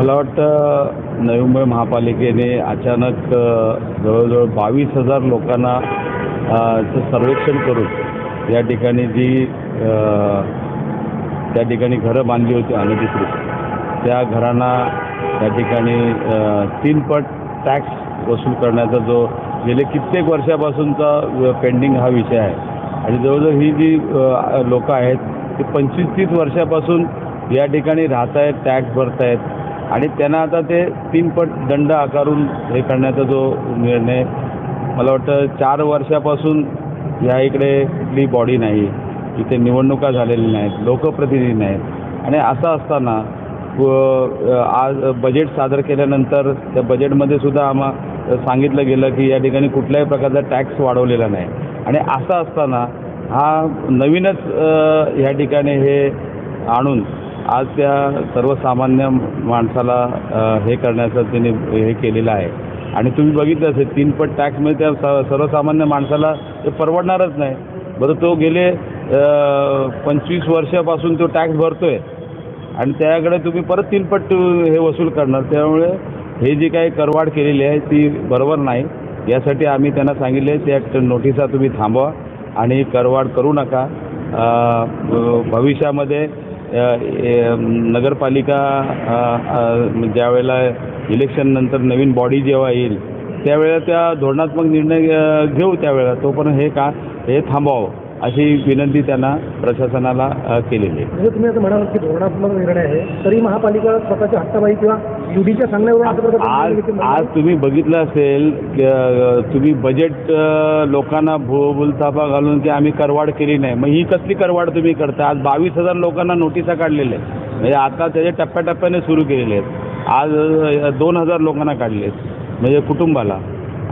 मला वाटतं नवी मुंबई महापालिकेने अचानक जवळजवळ 22,000 लोकांना सर्वेक्षण करून या ठिकाणी त्या ठिकाणी घरं बांधली होती अनधिकृत, त्या घरांना त्या ठिकाणी 3 पट टॅक्स वसूल करण्याचा जो गेले कित्येक वर्षापासूनचा पेंडिंग हा विषय आहे. आणि जवळजवळ ही जी लोकं आहेत ते 25-30 वर्षापासून या ठिकाणी राहत आहेत, टॅक्स भरत आहेत आणि त्यांना आता ते 3 पट दंड आकारून हे करण्याचा जो निर्णय, मला वाटतं 4 वर्षापासून या इकडे कुठली बॉडी नाही, इथे निवडणुका झालेल्या नाहीत, लोकप्रतिनिधी नाहीत. आणि असं असताना आज बजेट सादर केल्यानंतर त्या बजेटमध्ये सुद्धा सांगितलं गेलं की या ठिकाणी कुठल्याही प्रकारचा टॅक्स वाढवलेला नाही. आणि असं असताना हा नवीनच या ठिकाणी हे आणून आज त्या सर्वसामान्य माणसाला हे करण्याचं त्यांनी हे केलेलं आहे. आणि तुम्ही बघितलं असेल 3 पट टॅक्समध्ये त्या सर्वसामान्य माणसाला ते परवडणारच नाही. बरं, तो गेले 25 वर्षापासून तो टॅक्स भरतोय आणि त्याकडे तुम्ही परत 3 पट हे वसूल करणार. त्यामुळे हे जी काही करवाढ केलेली आहे ती बरोबर नाही. यासाठी आम्ही त्यांना सांगितले त्या नोटिसा तुम्ही थांबवा आणि करवाढ करू नका. भविष्यामध्ये नगरपालिका ज्या वेळेला इलेक्शननंतर नवीन बॉडी जेव्हा येईल त्यावेळेला त्या धोरणात्मक निर्णय घेऊ. त्यावेळेला तोपर्यंत हे थांबवावं अशी विनंती त्यांना प्रशासनाला केलेली आहे. म्हणजे तुम्ही असं म्हणाल की धोरणात्मक निर्णय आहे तरी महापालिका स्वतःच्या हट्टाबाई किंवा युडीच्या सांगण्यावर आज तुम्ही बघितलं असेल तुम्ही बजेट लोकांना भूलथापा घालून की आम्ही करवाढ केली नाही. मग ही कसली करवाढ तुम्ही करता? आज 22,000 लोकांना नोटिसा काढलेल्या आहेत. म्हणजे आता त्याचे टप्प्याटप्प्याने सुरू केलेले आहेत. आज 2,000 लोकांना काढले आहेत म्हणजे कुटुंबाला.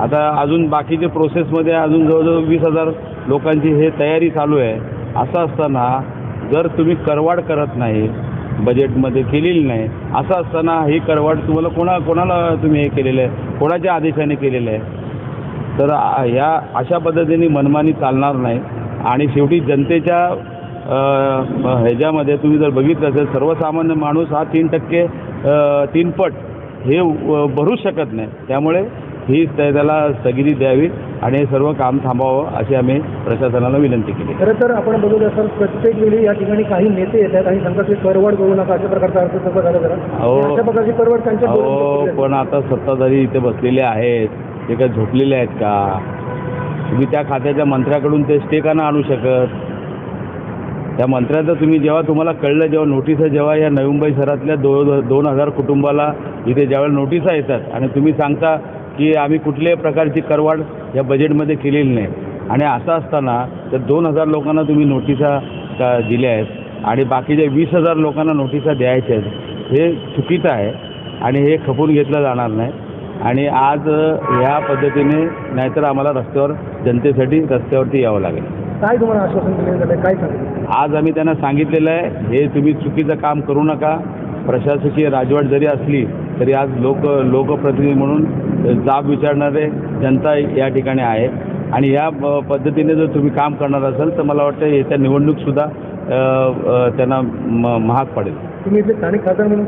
आता अजून बाकीचे प्रोसेसमध्ये अजून जवळजवळ 20,000 लोकांची हे तयारी चालू आहे. असं असताना जर तुम्ही करवाढ करत नाही, बजेटमध्ये केलेली नाही, असं असताना ही करवाढ तुम्हाला कोणाला तुम्ही हे केलेलं आहे, कोणाच्या आदेशाने केलेलं आहे? तर या अशा पद्धतीने मनमानी चालणार नाही. आणि शेवटी जनतेच्या ह्याच्यामध्ये तुम्ही जर बघितलं असेल सर्वसामान्य माणूस हा 3% 3 पट हे भरूच शकत नाही. त्यामुळे ही त्याला स्थगिती द्यावी आणि हे सर्व काम थांबावं अशी आम्ही प्रशासनाला विनंती केली. खरं तर आपण बघत असाल प्रत्येक वेळी या ठिकाणी काही नेते येतात आणि सांगतात की करवाढ करू नका अशा प्रकारचा अर्थ झाला जरा अशा प्रकारची करवाढ त्यांच्या पण आता सत्ताधारी इथे बसलेले आहेत, ते काय झोपलेले आहेत का? तुम्ही त्या खात्याच्या मंत्र्याकडून ते स्टे का ना आणू शकत? त्या मंत्र्याचं तुम्ही जेव्हा तुम्हाला कळलं, जेव्हा नोटिसा जेव्हा या नवी मुंबई शहरातल्या 2,000 कुटुंबाला इथे ज्यावेळेला नोटिसा येतात आणि तुम्ही सांगता की आम्ही कुठल्याही प्रकारची करवाढ या बजेटमध्ये केलेली नाही, आणि असं असताना तर 2,000 लोकांना तुम्ही नोटिसा दिल्या आहेत आणि बाकीच्या 20,000 लोकांना नोटिसा द्यायच्या आहेत, हे चुकीचं आहे आणि हे खपून घेतलं जाणार नाही. आणि आज ह्या पद्धतीने नाहीतर आम्हाला जनतेसाठी रस्त्यावरती यावं लागेल. काय तुम्हाला आश्वासन दिलं जातं? काय सांगितलं? आज आम्ही त्यांना सांगितलेलं आहे हे तुम्ही चुकीचं काम करू नका. प्रशासकीय राजवट जरी असली तरी आज लोकप्रतिनिधी म्हणून जाब विचारणारे जनता या ठिकाणी आहे. आणि या पद्धतीने जर तुम्ही काम करणार असाल तर मला वाटतं येत्या निवडणूकसुद्धा त्यांना महाग पडेल. तुम्ही इथे स्थानिक खासदार म्हणून